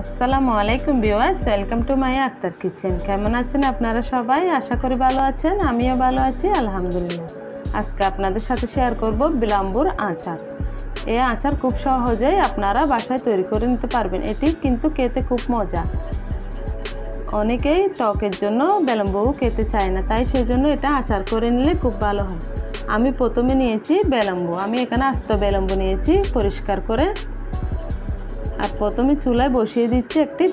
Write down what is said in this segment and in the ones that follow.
আসসালামু আলাইকুম viewers, welcome to my Akhtar kitchen. কেমন আছেন আপনারা সবাই? আশা করি ভালো আছেন। আমিও ভালো আছি আলহামদুলিল্লাহ। আজকে আপনাদের সাথে শেয়ার করব বিলম্বুর আচার। এই আচার খুব সহজেই আপনারা বাসায় তৈরি করে নিতে পারবেন। এটি কিন্তু খেতে খুব মজা। অনেকেই টকের জন্য বিলম্বু খেতে চায় না, তাই সেজন্য এটা আচার করে নিলে খুব ভালো হয়। আমি প্রথমে নিয়েছি বিলম্বু। আমি এখানে আস্ত বিলম্বু নিয়েছি পরিষ্কার করে। আর প্রথমে চুলায় বসিয়ে দিচ্ছি একটি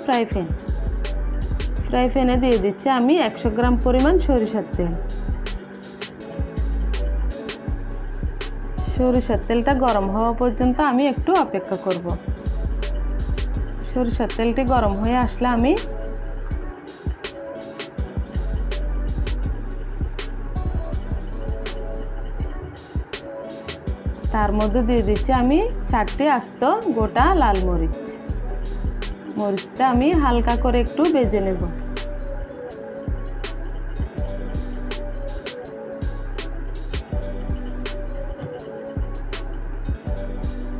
ফ্রাই প্যানে দিয়ে দিচ্ছি আমি 100 গ্রাম পরিমাণ সরিষার তেল। সরিষার তেলটা গরম হওয়া পর্যন্ত আমি একটু অপেক্ষা করব। সরিষার তেলটি গরম হয়ে আসলে আমি তার মধ্যে দিয়ে দিচ্ছি আমি 4টি আস্ত গোটা লাল মরিচ। মরিচটা আমি হালকা করে একটু ভেজে নেব।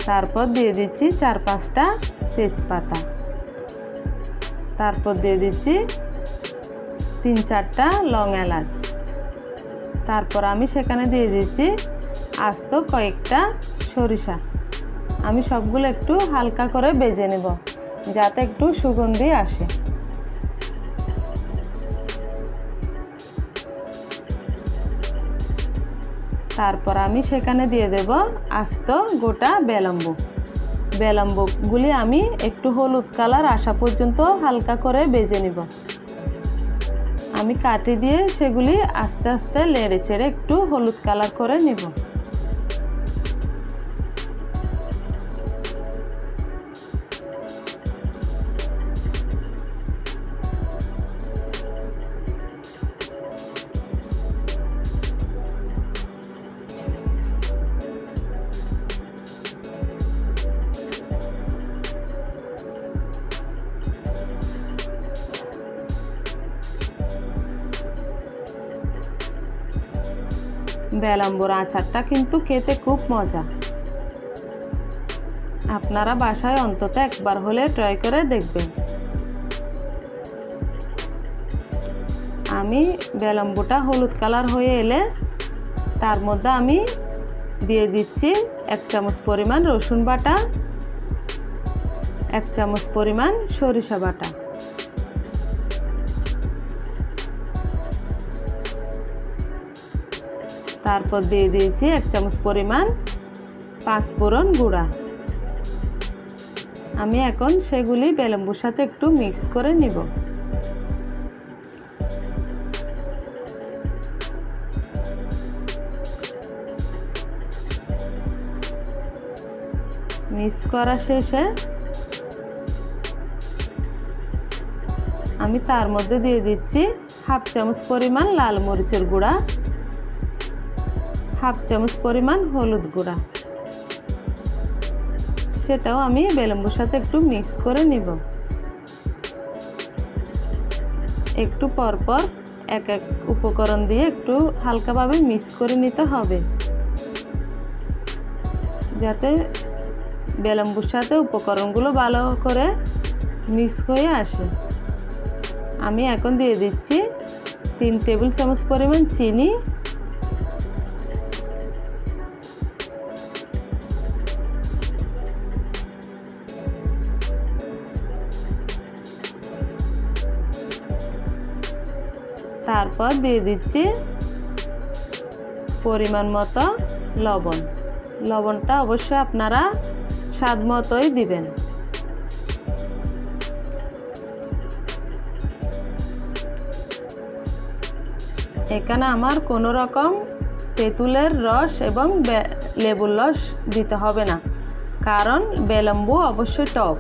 তারপর দিয়ে দিচ্ছি 4-5টা তেজপাতা। তারপর দিয়ে দিচ্ছি 3-4টা লং এলাচ। তারপর আমি সেখানে দিয়ে দিচ্ছি আস্ত কয়েকটা সরিষা। আমি সবগুলো একটু হালকা করে ভেজে নেব যাতে একটু সুগন্ধি আসে। তারপর আমি সেখানে দিয়ে দেব আস্ত গোটা বিলম্বুগুলি আমি একটু হলুদ কালার আসা পর্যন্ত হালকা করে ভেজে নেব। আমি কাঠি দিয়ে সেগুলি আস্তে আস্তে নেড়ে চেড়ে একটু হলুদ কালার করে নেব। বিলম্বুর আচারটা কিন্তু খেতে খুব মজা। আপনারা বাসায় অন্তত একবার হলে ট্রাই করে দেখবেন। আমি বিলম্বুটা হলুদ কালার হয়ে এলে তার মধ্যে আমি দিয়ে দিচ্ছি 1 চামচ পরিমাণ রসুন বাটা, 1 চামচ পরিমাণ সরিষা বাটা। তারপর দিয়ে দিয়েছি 1 চামচ পরিমাণ পাঁচফোড়ন গুঁড়া। আমি এখন সেগুলি বিলম্বুর সাথে একটু মিক্স করে নিব। মিক্স করা শেষে আমি তার মধ্যে দিয়ে দিচ্ছি 1/2 চামচ পরিমাণ লাল মরিচের গুঁড়া, 1/2 চামচ পরিমাণ হলুদ গুঁড়া। সেটাও আমি বিলম্বুর সাথে একটু মিক্স করে নিব। একটু পরপর এক এক উপকরণ দিয়ে একটু হালকাভাবে মিক্স করে নিতে হবে যাতে বিলম্বুর সাথে উপকরণগুলো ভালো করে মিক্স হয়ে আসে। আমি এখন দিয়ে দিচ্ছি 3 টেবিল চামচ পরিমাণ চিনি, তারপর দিয়ে দিচ্ছি পরিমাণ মতো লবণ। লবণটা অবশ্যই আপনারা স্বাদ মতোই দিবেন। এখানে আমার কোনো রকম তেঁতুলের রস এবং লেবুর রস দিতে হবে না, কারণ বিলম্বু অবশ্যই টক,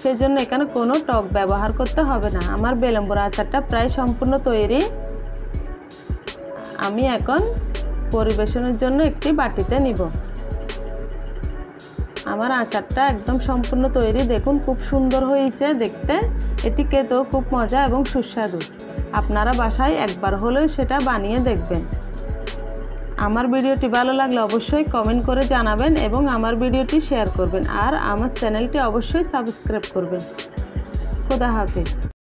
সেজন্য এখানে কোনো টক ব্যবহার করতে হবে না। আমার বিলম্বুর আচারটা প্রায় সম্পূর্ণ তৈরি। আমি এখন পরিবেশনের জন্য একটি বাটিতে নিব। আমার আচারটা একদম সম্পূর্ণ তৈরি। দেখুন খুব সুন্দর হয়েছে দেখতে। এটি খেতেও খুব মজা এবং সুস্বাদু। আপনারা বাসায় একবার হলেও সেটা বানিয়ে দেখবেন। আমার ভিডিওটি ভালো লাগলে অবশ্যই কমেন্ট করে জানাবেন এবং আমার ভিডিওটি শেয়ার করবেন আর আমার চ্যানেলটি অবশ্যই সাবস্ক্রাইব করবেন। খোদা হাফেজ।